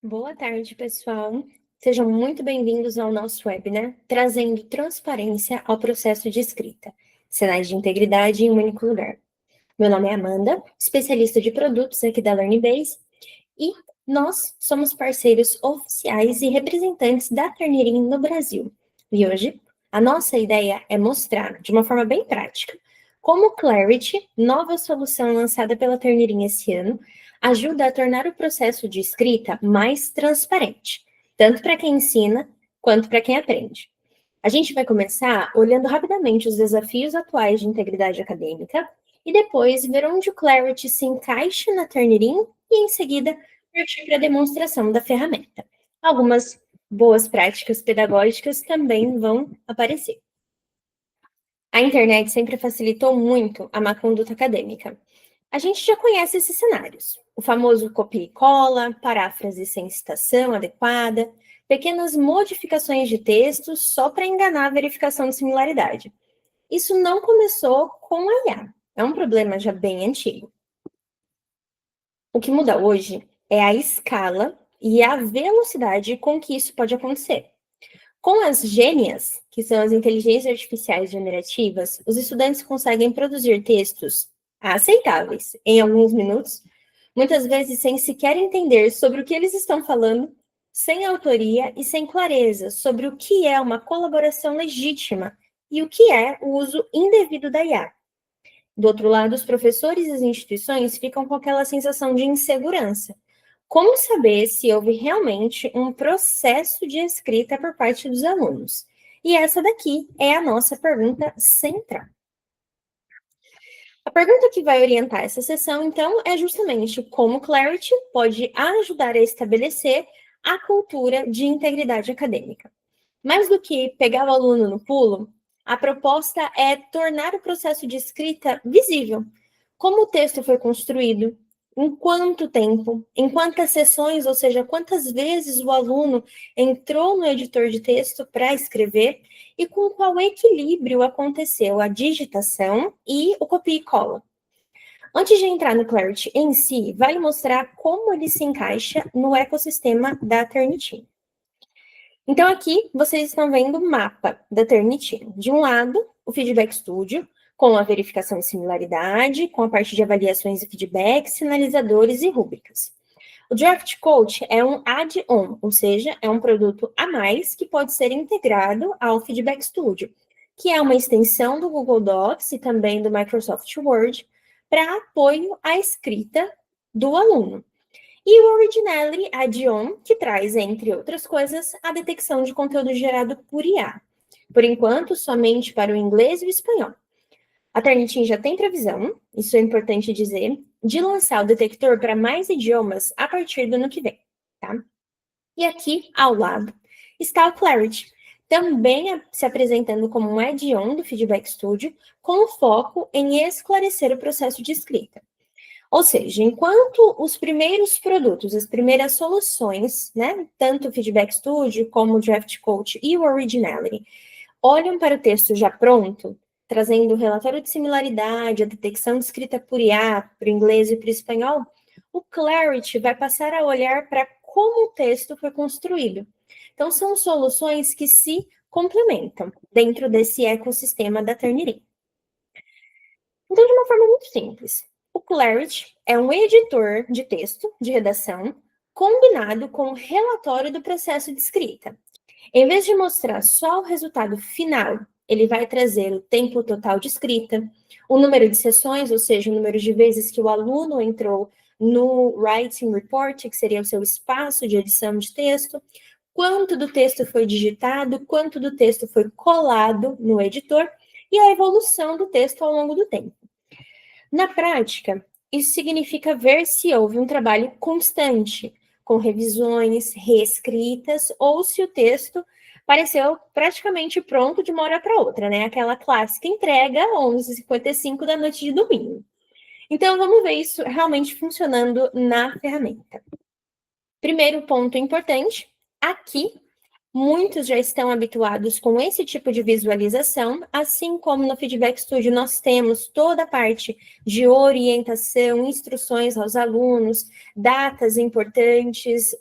Boa tarde, pessoal. Sejam muito bem-vindos ao nosso webinar, trazendo transparência ao processo de escrita, sinais de integridade em um único lugar. Meu nome é Amanda, especialista de produtos aqui da LearnBase, e nós somos parceiros oficiais e representantes da Turnitin no Brasil. E hoje, a nossa ideia é mostrar, de uma forma bem prática, como o Clarity, nova solução lançada pela Turnitin esse ano, ajuda a tornar o processo de escrita mais transparente, tanto para quem ensina quanto para quem aprende. A gente vai começar olhando rapidamente os desafios atuais de integridade acadêmica e depois ver onde o Clarity se encaixa na Turnitin e, em seguida, partir para a demonstração da ferramenta. Algumas boas práticas pedagógicas também vão aparecer. A internet sempre facilitou muito a má conduta acadêmica. A gente já conhece esses cenários. O famoso copia e cola, paráfrase sem citação adequada, pequenas modificações de texto só para enganar a verificação de similaridade. Isso não começou com a IA. É um problema já bem antigo. O que muda hoje é a escala e a velocidade com que isso pode acontecer. Com as gênias, que são as inteligências artificiais generativas, os estudantes conseguem produzir textos aceitáveis em alguns minutos, muitas vezes sem sequer entender sobre o que eles estão falando, sem autoria e sem clareza sobre o que é uma colaboração legítima e o que é o uso indevido da IA. Do outro lado, os professores e as instituições ficam com aquela sensação de insegurança. Como saber se houve realmente um processo de escrita por parte dos alunos? E essa daqui é a nossa pergunta central. A pergunta que vai orientar essa sessão, então, é justamente como Clarity pode ajudar a estabelecer a cultura de integridade acadêmica. Mais do que pegar o aluno no pulo, a proposta é tornar o processo de escrita visível. Como o texto foi construído, em quanto tempo, em quantas sessões, ou seja, quantas vezes o aluno entrou no editor de texto para escrever e com qual equilíbrio aconteceu a digitação e o copia e cola. Antes de entrar no Clarity em si, vale mostrar como ele se encaixa no ecossistema da Turnitin. Então, aqui vocês estão vendo o mapa da Turnitin. De um lado, o Feedback Studio, com a verificação de similaridade, com a parte de avaliações e feedbacks, sinalizadores e rúbricas. O Draft Coach é um add-on, ou seja, é um produto a mais que pode ser integrado ao Feedback Studio, que é uma extensão do Google Docs e também do Microsoft Word para apoio à escrita do aluno. E o Originality Add-on, que traz, entre outras coisas, a detecção de conteúdo gerado por IA. Por enquanto, somente para o inglês e o espanhol. A Turnitin já tem previsão, isso é importante dizer, de lançar o detector para mais idiomas a partir do ano que vem, tá? E aqui, ao lado, está o Clarity, também se apresentando como um add-on do Feedback Studio, com foco em esclarecer o processo de escrita. Ou seja, enquanto os primeiros produtos, as primeiras soluções, né, tanto o Feedback Studio como o Draft Coach e o Originality, olham para o texto já pronto, trazendo o relatório de similaridade, a detecção de escrita por IA, para o inglês e para o espanhol, o Clarity vai passar a olhar para como o texto foi construído. Então, são soluções que se complementam dentro desse ecossistema da Turnitin. Então, de uma forma muito simples, o Clarity é um editor de texto, de redação, combinado com o relatório do processo de escrita. Em vez de mostrar só o resultado final, ele vai trazer o tempo total de escrita, o número de sessões, ou seja, o número de vezes que o aluno entrou no Writing Report, que seria o seu espaço de edição de texto, quanto do texto foi digitado, quanto do texto foi colado no editor e a evolução do texto ao longo do tempo. Na prática, isso significa ver se houve um trabalho constante, com revisões, reescritas, ou se o texto pareceu praticamente pronto de uma hora para outra, né? Aquela clássica entrega 11h55 da noite de domingo. Então, vamos ver isso realmente funcionando na ferramenta. Primeiro ponto importante, aqui Muitos já estão habituados com esse tipo de visualização, assim como no Feedback Studio nós temos toda a parte de orientação, instruções aos alunos, datas importantes,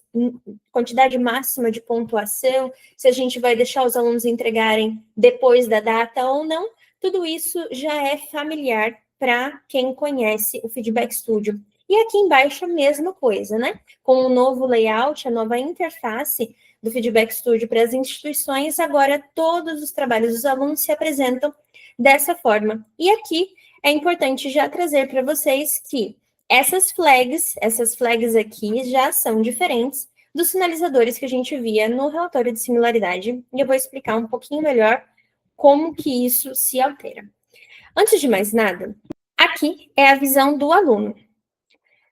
quantidade máxima de pontuação, se a gente vai deixar os alunos entregarem depois da data ou não, tudo isso já é familiar para quem conhece o Feedback Studio. E aqui embaixo a mesma coisa, né? Com o novo layout, a nova interface do Feedback Studio para as instituições, agora todos os trabalhos dos alunos se apresentam dessa forma. E aqui é importante já trazer para vocês que essas flags aqui já são diferentes dos sinalizadores que a gente via no relatório de similaridade, e eu vou explicar um pouquinho melhor como que isso se altera. Antes de mais nada, aqui é a visão do aluno.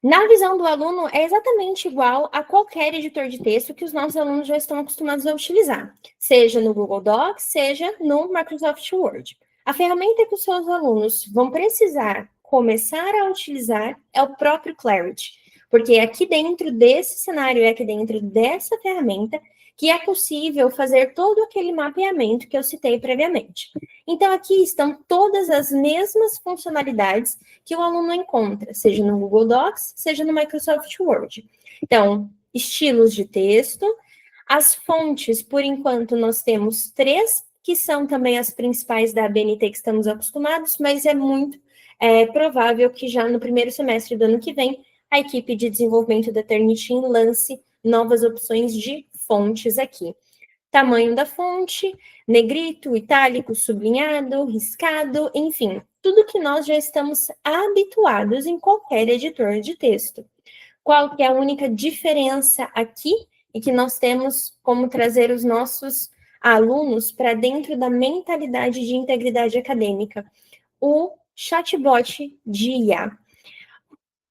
Na visão do aluno, é exatamente igual a qualquer editor de texto que os nossos alunos já estão acostumados a utilizar, seja no Google Docs, seja no Microsoft Word. A ferramenta que os seus alunos vão precisar começar a utilizar é o próprio Clarity, porque é aqui dentro desse cenário, é aqui dentro dessa ferramenta, que é possível fazer todo aquele mapeamento que eu citei previamente. Então, aqui estão todas as mesmas funcionalidades que o aluno encontra, seja no Google Docs, seja no Microsoft Word. Então, estilos de texto, as fontes, por enquanto, nós temos 3, que são também as principais da ABNT que estamos acostumados, mas é muito provável que já no primeiro semestre do ano que vem, a equipe de desenvolvimento da Turnitin lance novas opções de fontes aqui. Tamanho da fonte, negrito, itálico, sublinhado, riscado, enfim, tudo que nós já estamos habituados em qualquer editor de texto. Qual que é a única diferença aqui e que nós temos como trazer os nossos alunos para dentro da mentalidade de integridade acadêmica? O chatbot de IA.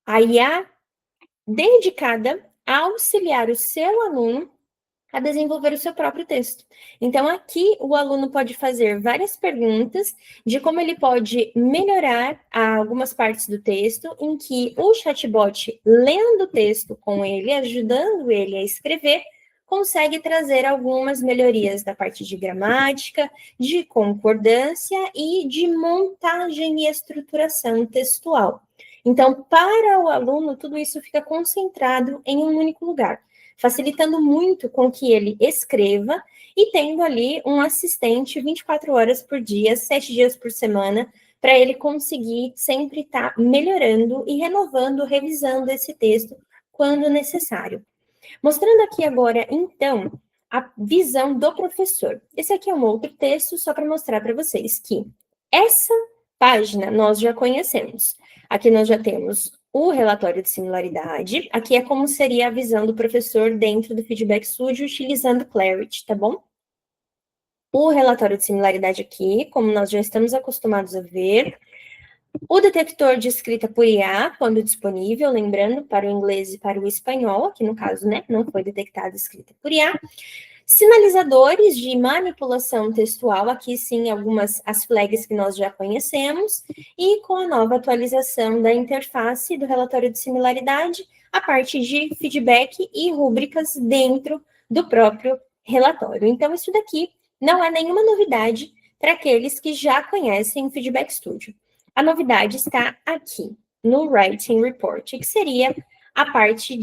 A IA dedicada a auxiliar o seu aluno a desenvolver o seu próprio texto. Então, aqui o aluno pode fazer várias perguntas de como ele pode melhorar algumas partes do texto, em que o chatbot, lendo o texto com ele, ajudando ele a escrever, consegue trazer algumas melhorias da parte de gramática, de concordância e de montagem e estruturação textual. Então, para o aluno, tudo isso fica concentrado em um único lugar, facilitando muito com que ele escreva e tendo ali um assistente 24 horas por dia, 7 dias por semana, para ele conseguir sempre estar melhorando e renovando, revisando esse texto quando necessário. Mostrando aqui agora, então, a visão do professor. Esse aqui é um outro texto só para mostrar para vocês que essa página nós já conhecemos. Aqui nós já temos o relatório de similaridade. Aqui é como seria a visão do professor dentro do Feedback Studio utilizando Clarity, tá bom? O relatório de similaridade aqui, como nós já estamos acostumados a ver. O detector de escrita por IA, quando disponível, lembrando, para o inglês e para o espanhol, aqui no caso, né, não foi detectada escrita por IA. Sinalizadores de manipulação textual, aqui sim, as flags que nós já conhecemos, e com a nova atualização da interface do relatório de similaridade, a parte de feedback e rúbricas dentro do próprio relatório. Então, isso daqui não é nenhuma novidade para aqueles que já conhecem o Feedback Studio. A novidade está aqui, no Writing Report, que seria a parte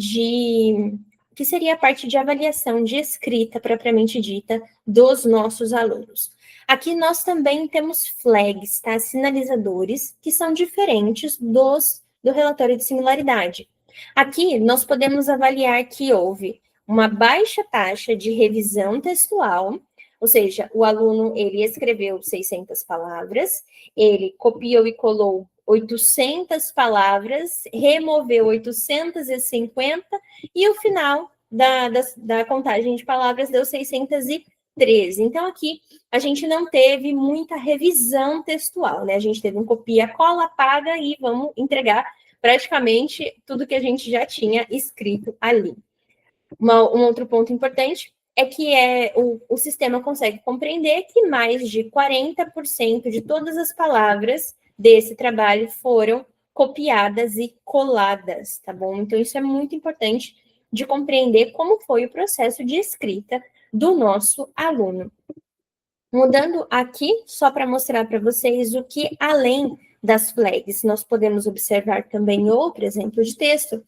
de avaliação de escrita propriamente dita dos nossos alunos. Aqui nós também temos flags, tá? Sinalizadores, que são diferentes do relatório de similaridade. Aqui nós podemos avaliar que houve uma baixa taxa de revisão textual, ou seja, o aluno ele escreveu 600 palavras, ele copiou e colou 800 palavras, removeu 850 e o final da contagem de palavras deu 613. Então, aqui a gente não teve muita revisão textual, né? A gente teve um copia, cola, apaga e vamos entregar praticamente tudo que a gente já tinha escrito ali. Um outro ponto importante é que o sistema consegue compreender que mais de 40% de todas as palavras desse trabalho foram copiadas e coladas, tá bom? Então, isso é muito importante de compreender como foi o processo de escrita do nosso aluno. Mudando aqui, só para mostrar para vocês o que, além das flags, nós podemos observar também em outro exemplo de texto,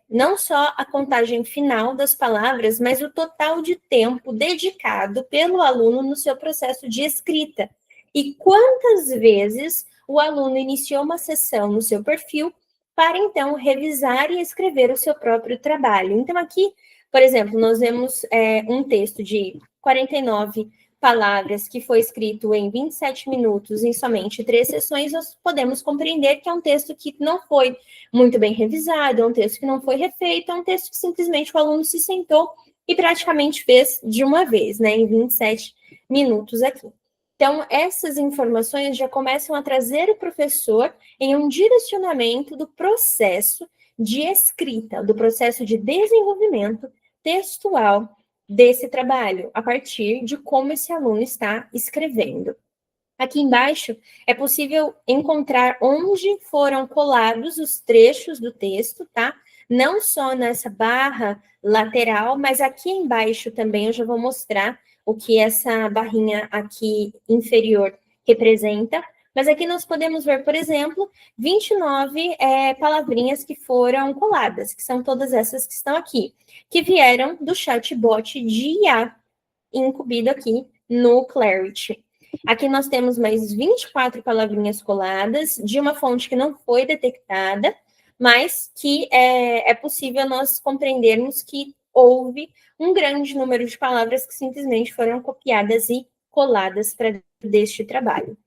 não só a contagem final das palavras, mas o total de tempo dedicado pelo aluno no seu processo de escrita. E quantas vezes o aluno iniciou uma sessão no seu perfil para, então, revisar e escrever o seu próprio trabalho. Então, aqui, por exemplo, nós vemos um texto de 49 palavras que foi escrito em 27 minutos em somente 3 sessões, nós podemos compreender que é um texto que não foi muito bem revisado, é um texto que não foi refeito, é um texto que simplesmente o aluno se sentou e praticamente fez de uma vez, né, em 27 minutos aqui. Então, essas informações já começam a trazer o professor em um direcionamento do processo de escrita, do processo de desenvolvimento textual desse trabalho, a partir de como esse aluno está escrevendo. Aqui embaixo é possível encontrar onde foram colados os trechos do texto, tá? Não só nessa barra lateral, mas aqui embaixo também eu já vou mostrar o que essa barrinha aqui inferior representa. Mas aqui nós podemos ver, por exemplo, 29 palavrinhas que foram coladas, que são todas essas que estão aqui, que vieram do chatbot de IA, incluído aqui no Clarity. Aqui nós temos mais 24 palavrinhas coladas de uma fonte que não foi detectada, mas que é possível nós compreendermos que houve um grande número de palavras que simplesmente foram copiadas e coladas para deste trabalho.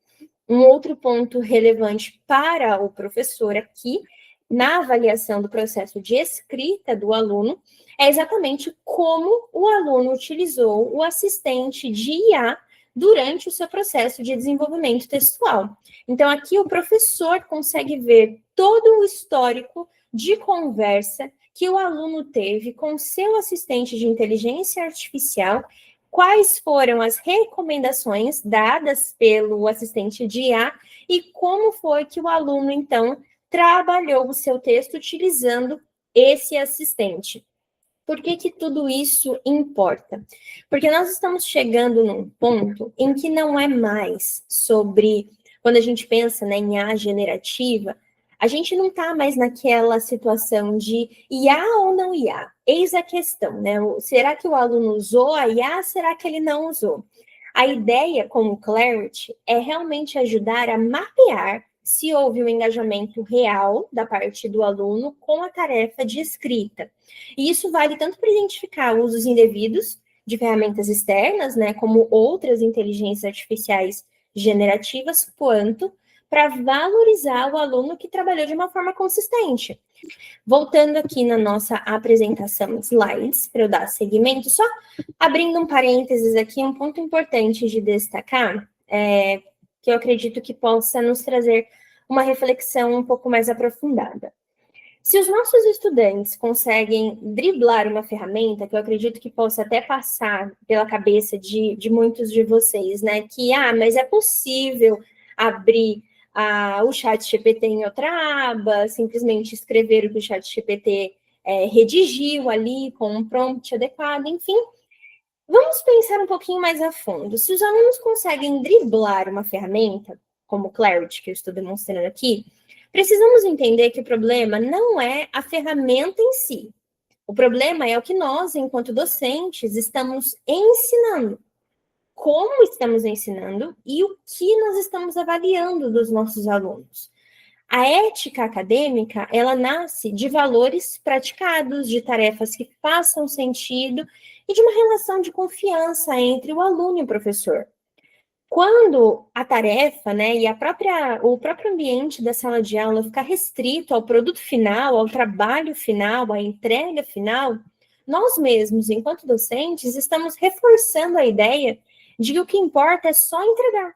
Um outro ponto relevante para o professor aqui, na avaliação do processo de escrita do aluno, é exatamente como o aluno utilizou o assistente de IA durante o seu processo de desenvolvimento textual. Então, aqui o professor consegue ver todo o histórico de conversa que o aluno teve com o seu assistente de inteligência artificial, quais foram as recomendações dadas pelo assistente de IA e como foi que o aluno, então, trabalhou o seu texto utilizando esse assistente. Por que que tudo isso importa? Porque nós estamos chegando num ponto em que não é mais sobre, quando a gente pensa, né, em IA generativa, a gente não está mais naquela situação de IA ou não IA. Eis a questão, né? Será que o aluno usou a IA? Será que ele não usou? A ideia com o Clarity é realmente ajudar a mapear se houve um engajamento real da parte do aluno com a tarefa de escrita. E isso vale tanto para identificar usos indevidos de ferramentas externas, né, como outras inteligências artificiais generativas, quanto para valorizar o aluno que trabalhou de uma forma consistente. Voltando aqui na nossa apresentação slides, para eu dar seguimento, só abrindo um parênteses aqui, um ponto importante de destacar, que eu acredito que possa nos trazer uma reflexão um pouco mais aprofundada. Se os nossos estudantes conseguem driblar uma ferramenta, que eu acredito que possa até passar pela cabeça de muitos de vocês, né, que, mas é possível abrir o ChatGPT em outra aba, simplesmente escrever o que o ChatGPT redigiu ali com um prompt adequado, enfim. Vamos pensar um pouquinho mais a fundo. Se os alunos conseguem driblar uma ferramenta, como o Clarity, que eu estou demonstrando aqui, precisamos entender que o problema não é a ferramenta em si. O problema é o que nós, enquanto docentes, estamos ensinando. Como estamos ensinando e o que nós estamos avaliando dos nossos alunos. A ética acadêmica, ela nasce de valores praticados, de tarefas que façam sentido e de uma relação de confiança entre o aluno e o professor. Quando a tarefa, né, e o próprio ambiente da sala de aula ficar restrito ao produto final, ao trabalho final, à entrega final, nós mesmos, enquanto docentes, estamos reforçando a ideia de que o que importa é só entregar.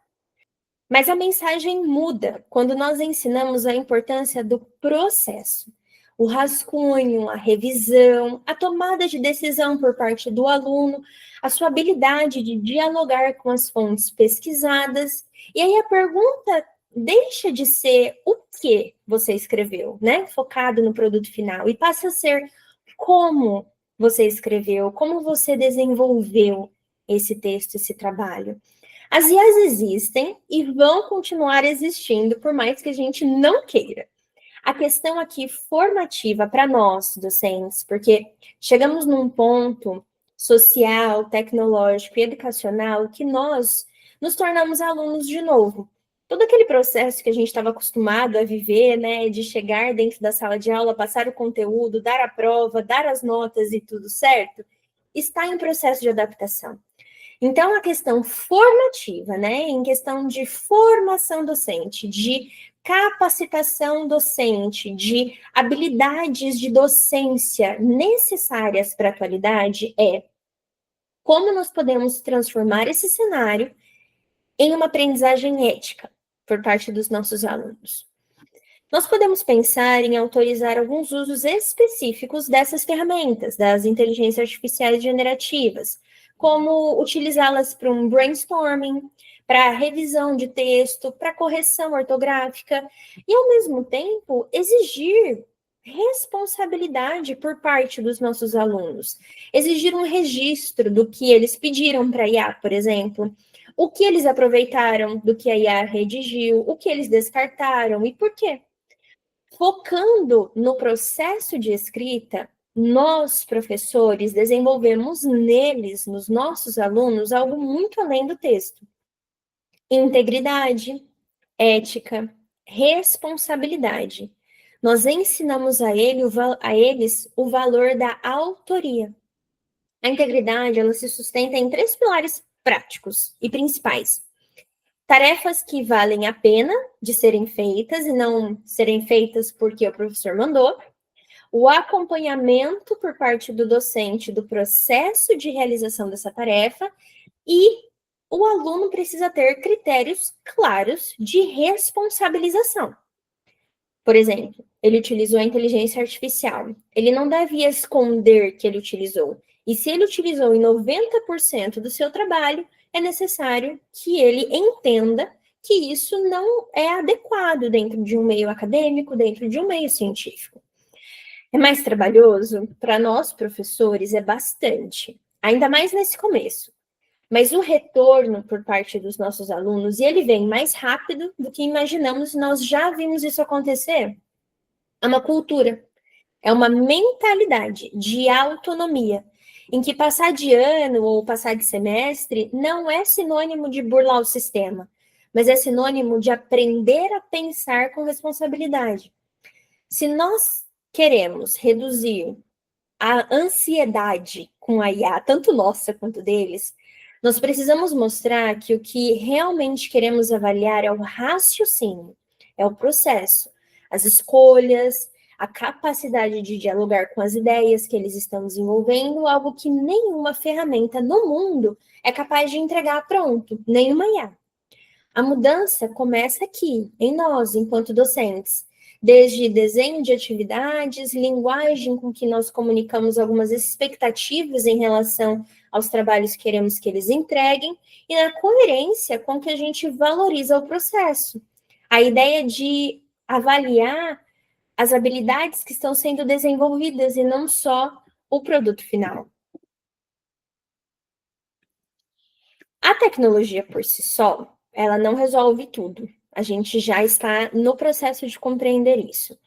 Mas a mensagem muda quando nós ensinamos a importância do processo. O rascunho, a revisão, a tomada de decisão por parte do aluno, a sua habilidade de dialogar com as fontes pesquisadas. E aí a pergunta deixa de ser o que você escreveu, né? Focado no produto final, e passa a ser como você escreveu, como você desenvolveu esse texto, esse trabalho. As IAs existem e vão continuar existindo, por mais que a gente não queira. A questão aqui formativa para nós, docentes, porque chegamos num ponto social, tecnológico e educacional que nós nos tornamos alunos de novo. Todo aquele processo que a gente estava acostumado a viver, né, de chegar dentro da sala de aula, passar o conteúdo, dar a prova, dar as notas e tudo certo, está em processo de adaptação. Então, a questão formativa, né, em questão de formação docente, de capacitação docente, de habilidades de docência necessárias para a atualidade é como nós podemos transformar esse cenário em uma aprendizagem ética por parte dos nossos alunos. Nós podemos pensar em autorizar alguns usos específicos dessas ferramentas, das inteligências artificiais generativas, como utilizá-las para um brainstorming, para revisão de texto, para correção ortográfica, e, ao mesmo tempo, exigir responsabilidade por parte dos nossos alunos, exigir um registro do que eles pediram para a IA, por exemplo, o que eles aproveitaram do que a IA redigiu, o que eles descartaram e por quê. Focando no processo de escrita, nós, professores, desenvolvemos neles, nos nossos alunos, algo muito além do texto. Integridade, ética, responsabilidade. Nós ensinamos a eles o valor da autoria. A integridade, ela se sustenta em 3 pilares práticos e principais. Tarefas que valem a pena de serem feitas e não serem feitas porque o professor mandou. O acompanhamento por parte do docente do processo de realização dessa tarefa e o aluno precisa ter critérios claros de responsabilização. Por exemplo, ele utilizou a inteligência artificial. Ele não deve esconder que ele utilizou. E se ele utilizou em 90% do seu trabalho, é necessário que ele entenda que isso não é adequado dentro de um meio acadêmico, dentro de um meio científico. É mais trabalhoso? Para nós, professores, é bastante. Ainda mais nesse começo. Mas o retorno por parte dos nossos alunos, e ele vem mais rápido do que imaginamos, nós já vimos isso acontecer. É uma cultura, é uma mentalidade de autonomia, em que passar de ano ou passar de semestre não é sinônimo de burlar o sistema, mas é sinônimo de aprender a pensar com responsabilidade. Se nós queremos reduzir a ansiedade com a IA, tanto nossa quanto deles, nós precisamos mostrar que o que realmente queremos avaliar é o raciocínio, é o processo, as escolhas, a capacidade de dialogar com as ideias que eles estão desenvolvendo, algo que nenhuma ferramenta no mundo é capaz de entregar pronto, nenhuma IA. A mudança começa aqui, em nós, enquanto docentes, desde desenho de atividades, linguagem com que nós comunicamos algumas expectativas em relação aos trabalhos que queremos que eles entreguem, e na coerência com que a gente valoriza o processo. A ideia de avaliar as habilidades que estão sendo desenvolvidas e não só o produto final. A tecnologia por si só, ela não resolve tudo. A gente já está no processo de compreender isso.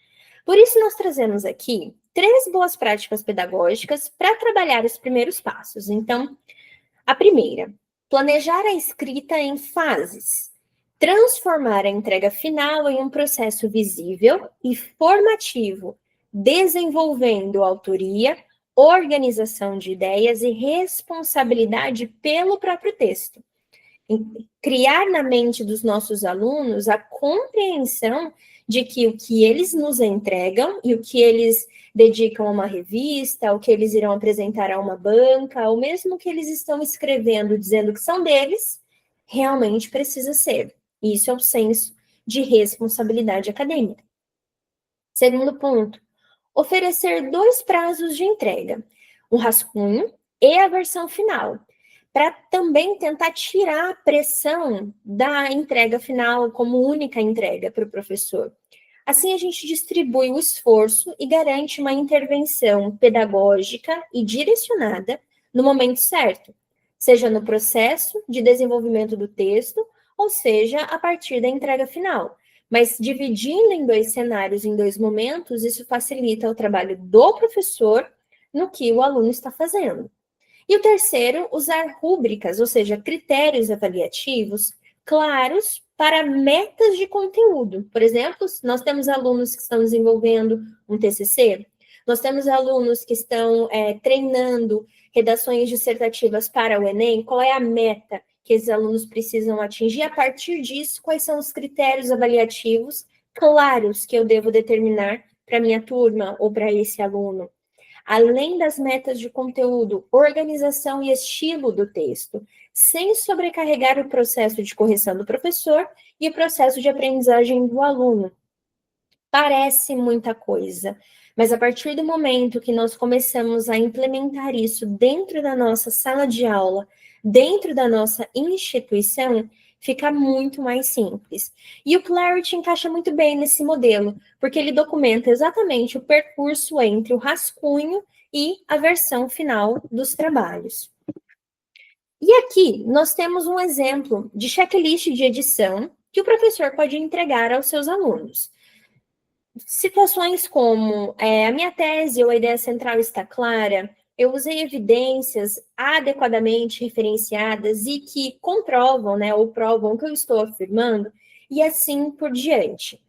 Por isso, nós trazemos aqui 3 boas práticas pedagógicas para trabalhar os primeiros passos. Então, a primeira, planejar a escrita em fases. Transformar a entrega final em um processo visível e formativo, desenvolvendo autoria, organização de ideias e responsabilidade pelo próprio texto. Criar na mente dos nossos alunos a compreensão de que o que eles nos entregam e o que eles dedicam a uma revista, o que eles irão apresentar a uma banca, ou mesmo o que eles estão escrevendo, dizendo que são deles, realmente precisa ser. Isso é o senso de responsabilidade acadêmica. Segundo ponto, oferecer 2 prazos de entrega, o rascunho e a versão final, para também tentar tirar a pressão da entrega final como única entrega para o professor. Assim, a gente distribui o esforço e garante uma intervenção pedagógica e direcionada no momento certo, seja no processo de desenvolvimento do texto, ou seja, a partir da entrega final. Mas dividindo em dois cenários, em dois momentos, isso facilita o trabalho do professor no que o aluno está fazendo. E o terceiro, usar rúbricas, ou seja, critérios avaliativos claros para metas de conteúdo. Por exemplo, nós temos alunos que estão desenvolvendo um TCC, nós temos alunos que estão treinando redações dissertativas para o Enem, qual é a meta que esses alunos precisam atingir? A partir disso, quais são os critérios avaliativos claros que eu devo determinar para minha turma ou para esse aluno? Além das metas de conteúdo, organização e estilo do texto, sem sobrecarregar o processo de correção do professor e o processo de aprendizagem do aluno. Parece muita coisa, mas a partir do momento que nós começamos a implementar isso dentro da nossa sala de aula, dentro da nossa instituição, fica muito mais simples. E o Clarity encaixa muito bem nesse modelo, porque ele documenta exatamente o percurso entre o rascunho e a versão final dos trabalhos. E aqui nós temos um exemplo de checklist de edição que o professor pode entregar aos seus alunos. Situações como a minha tese ou a ideia central está clara, eu usei evidências adequadamente referenciadas e que comprovam, né, ou provam o que eu estou afirmando, e assim por diante.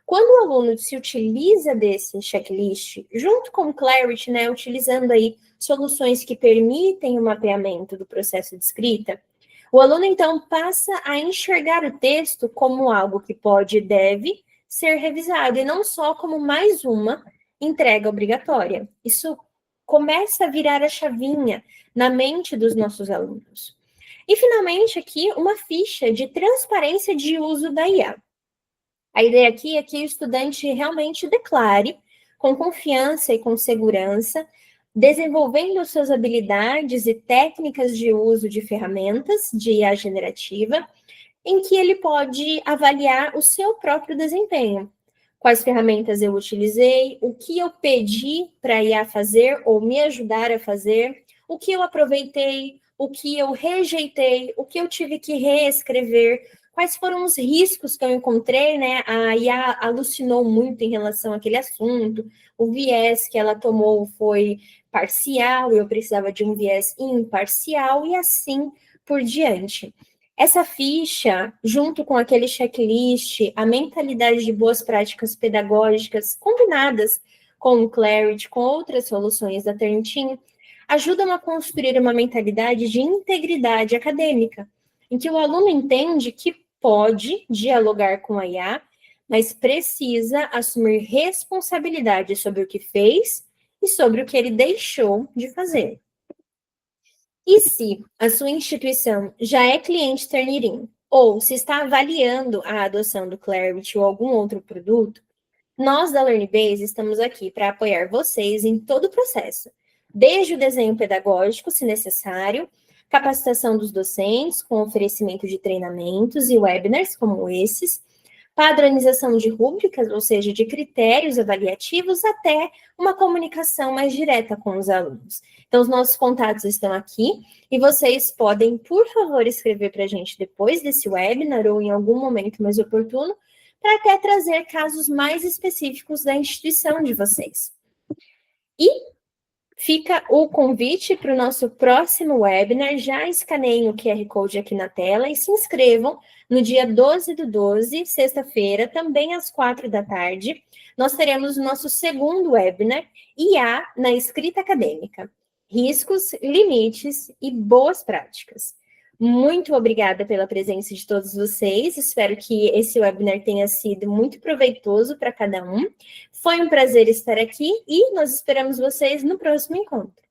Quando o aluno se utiliza desse checklist, junto com o Clarity, né, utilizando aí soluções que permitem o mapeamento do processo de escrita, o aluno então passa a enxergar o texto como algo que pode e deve ser revisado, e não só como mais uma entrega obrigatória. Isso começa a virar a chavinha na mente dos nossos alunos. E, finalmente, aqui, uma ficha de transparência de uso da IA. A ideia aqui é que o estudante realmente declare, com confiança e com segurança, desenvolvendo suas habilidades e técnicas de uso de ferramentas de IA generativa, em que ele pode avaliar o seu próprio desempenho. Quais ferramentas eu utilizei, o que eu pedi para a IA fazer ou me ajudar a fazer, o que eu aproveitei, o que eu rejeitei, o que eu tive que reescrever, quais foram os riscos que eu encontrei, né? A IA alucinou muito em relação àquele assunto, o viés que ela tomou foi parcial, eu precisava de um viés imparcial e assim por diante. Essa ficha, junto com aquele checklist, a mentalidade de boas práticas pedagógicas combinadas com o Clarity, com outras soluções da Turnitin, ajudam a construir uma mentalidade de integridade acadêmica, em que o aluno entende que pode dialogar com a IA, mas precisa assumir responsabilidade sobre o que fez e sobre o que ele deixou de fazer. E se a sua instituição já é cliente Turnitin, ou se está avaliando a adoção do Clarity ou algum outro produto, nós da LearnBase estamos aqui para apoiar vocês em todo o processo, desde o desenho pedagógico, se necessário, capacitação dos docentes, com oferecimento de treinamentos e webinars como esses, padronização de rúbricas, ou seja, de critérios avaliativos, até uma comunicação mais direta com os alunos. Então, os nossos contatos estão aqui e vocês podem, por favor, escrever para a gente depois desse webinar ou em algum momento mais oportuno, para até trazer casos mais específicos da instituição de vocês. E fica o convite para o nosso próximo webinar. Já escaneiem o QR Code aqui na tela e se inscrevam no dia 12/12, sexta-feira, também às 16h. Nós teremos o nosso segundo webinar, IA na escrita acadêmica. Riscos, limites e boas práticas. Muito obrigada pela presença de todos vocês. Espero que esse webinar tenha sido muito proveitoso para cada um. Foi um prazer estar aqui e nós esperamos vocês no próximo encontro.